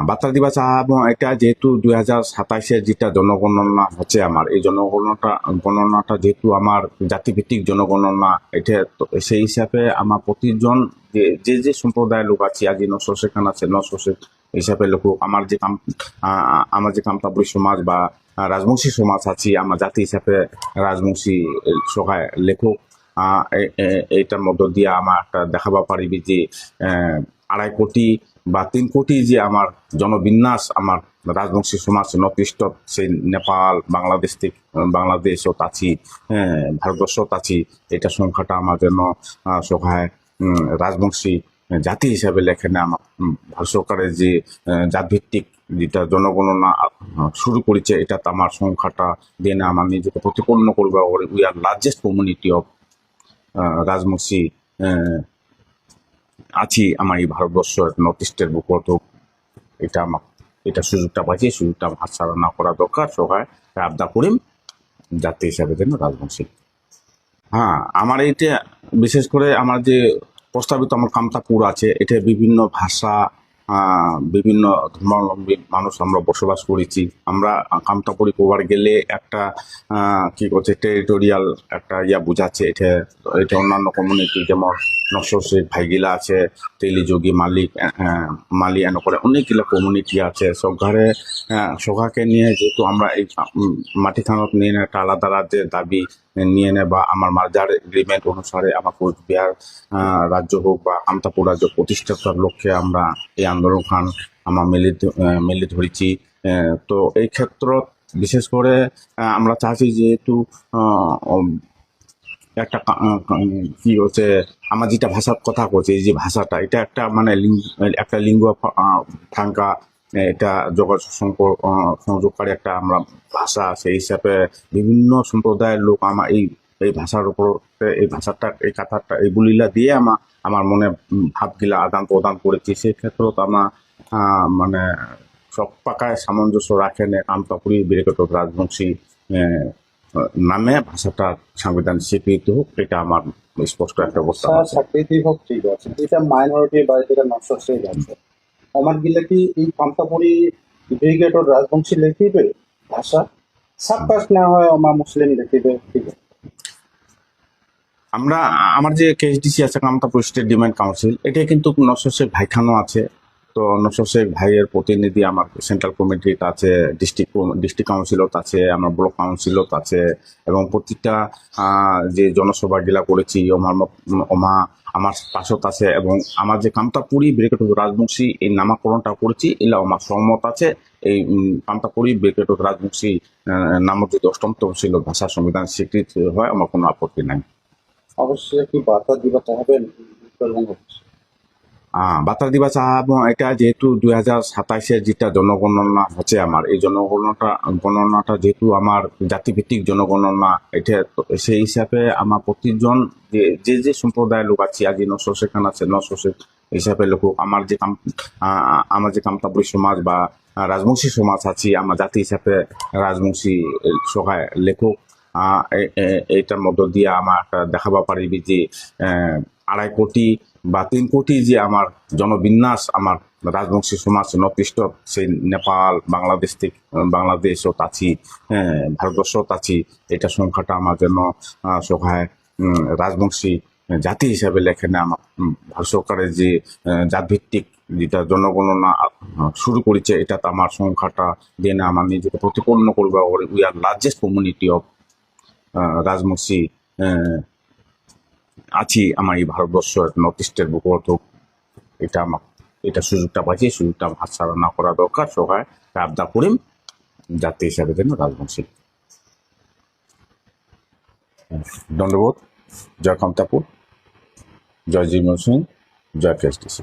বার্তা দিবা চাহাবো এটা যেহেতু 2027-এর যেটা জনগণনা হচ্ছে আমার এই গণনাটা যেহেতু আমার জাতিভিত্তিক জনগণনা এটা সেই হিসাবে আমার প্রতিজন যে সম্প্রদায়ের লোক আছে আজি নশো সেখান আছে নশো হিসাবে লোক আমার যে কামতাপুরী সমাজ বা রাজবংশী সমাজ আছে আমার জাতি হিসাবে রাজবংশী সহায় লেখক এইটার মধ্য দিয়ে আমার একটা দেখাবা পারিবি যে 2.5 কোটি বা 3 কোটি যে আমার জনবিন্যাস আমার রাজবংশী সমাজ নর্থ ইস্টত সেই নেপাল বাংলাদেশত আছি, ভারতবর্ষত আছি, এটা সংখ্যাটা আমার যেন সহায় রাজবংশী জাতি হিসাবে লেখেনে আমার ভারত সরকারের যে জাতভিত্তিক যেটা জনগণনা শুরু করেছে এটা আমার সংখ্যাটা দিয়ে না আমার নিজেকে প্রতিপন্ন করবে। We are largest community of Rajbanshi আছি আমার এই ভারতবর্ষ নর্থ ইস্টের বুকত। এটা সুযোগটা পাইছি, সুযোগটা হাতছাড়া না করা দরকার। সবাই আবদা করিম জাতি হিসাবে যেন রাজবংশী। আমার এইটা বিশেষ করে আমার যে প্রস্তাবিত আমার কামতাপুর আছে, এটা বিভিন্ন ভাষা বিভিন্ন ধর্মাবলম্বী মানুষ আমরা বসবাস করেছি। আমরা কামতাপুরি কোবার গেলে একটা কি করছে টেরিটোরিয়াল একটা বুঝাচ্ছে। এটা অন্যান্য কমিউনিটি যেমন নকশর শেখ ভাইগিলা আছে, তেলিযোগী মালি এনে করে অনেকগুলা কমিউনিটি আছে। সবঘাকে নিয়ে যেহেতু আমরা এই মাটি থানত নিয়ে একটা আলাদা রাজ্যের দাবি নিয়ে নেয় বা আমার মার্জার এগ্রিমেন্ট অনুসারে আমার কোচবিহার রাজ্য হোক বা কামতাপুর রাজ্য প্রতিষ্ঠার লক্ষ্যে আমরা এই আন্দোলন খান আমার মেলে ধরেছি। তো এই ক্ষেত্ৰত বিশেষ করে আমরা চাচ্ছি যেহেতু একটা কি হচ্ছে আমার যেটা ভাষার কথা করছে, এই যে ভাষাটা এটা একটা মানে একটা লিঙ্গুয়া ফ্রাঙ্কা, এটা সংযোগকারী একটা আমরা ভাষা। সেই হিসাবে বিভিন্ন সম্প্রদায়ের লোক আমার এই ভাষার উপর এই কথাটা এইগুলিলা দিয়ে আমার মনে ভাবগিলা আদান প্রদান করেছি। সেই ক্ষেত্ৰত আমার মানে সব পাকায় সামঞ্জস্য রাখেন কামতাপুরী ব্যারিকেড রাজবংশী নামে ভাষাটা সাংবিধান স্বীকৃত হোক, এটা আমার স্পষ্ট একটা অবস্থা স্বীকৃতি হোক, ঠিক আছে। এটা মাইনরিটি বা এটা নকশর শেখ আছে আমার গিলা কি এই কামতাপুরি ব্রিগেড রাজবংশী লিখিবে ভাষা সাবকাস্ট না হয় আমার মুসলিম লিখিবে, ঠিক আছে। আমার যে কেএসডিসি আছে কামতাপুর স্টেট ডিমান্ড কাউন্সিল, এটা কিন্তু নকশর শেখ ভাইখানো আছে। তো নকশর শেখ ভাইয়ের প্রতিনিধি আমার সেন্ট্রাল কমিটিতে আছে, ডিস্ট্রিক্ট কাউন্সিলত আছে, আমার ব্লক কাউন্সিলত আছে, এবং প্রত্যেকটা যে জনসভাগুলা করেছি আমার পাশত আছে। এবং আমার যে কামতাপুরি ব্রিগেড রাজবংশী এই নামাকরণটা করেছি এলা আমার সহমত আছে। এই কামতাপুরি ব্রিগেড রাজবংশী নামক যদি 8ম তফসিল ভাষা সংবিধান স্বীকৃতি হয় আমার কোনো আপত্তি নাই। অবশ্যই কি বার্তা দিবা চাহাবেন? বার্তা দিবা চাহাবো এটা যেহেতু 2027-এর যেটা জনগণনা হচ্ছে আমার এই গণনাটা যেহেতু আমার জাতিভিত্তিক জনগণনা এটা সেই হিসাবে আমার প্রতিজন যে সম্প্রদায়ের লোক আছে আজি নশো সেখান আছে নশো হিসাবে লোক আমার যে কামতাপুরী সমাজ বা রাজবংশী সমাজ আছে আমার জাতি হিসাবে রাজবংশী সহায় লেখক এইটার মধ্য দিয়ে আমার একটা দেখাবা পারিবি যে 2.5 কোটি বা 3 কোটি যে আমার জনবিন্যাস আমার রাজবংশী সমাজ নর্থ ইস্টত সেই নেপাল বাংলাদেশত আছি, ভারতবর্ষত আছি, এটা সংখ্যাটা আমার যেন সহায় রাজবংশী জাতি হিসাবে লেখেনে আমার ভারত সরকারের যে জাতভিত্তিক যেটা জনগণনা শুরু করেছে এটা আমার সংখ্যাটা দিয়ে না আমার নিজেকে প্রতিপন্ন করবে। We are largest community of Rajbanshi আছি আমার এই ভারতবর্ষ নর্থ ইস্টের বুকত। এটা সুযোগটা পাইছি, সুযোগটা হাতছাড়া না করা দরকার। সবাই আবদা করিম জাতি হিসাবে যেন রাজবংশী। ধন্যবাদ। জয় কামতাপুর, জয় জিমন সিং, জয় কেএসডিসি।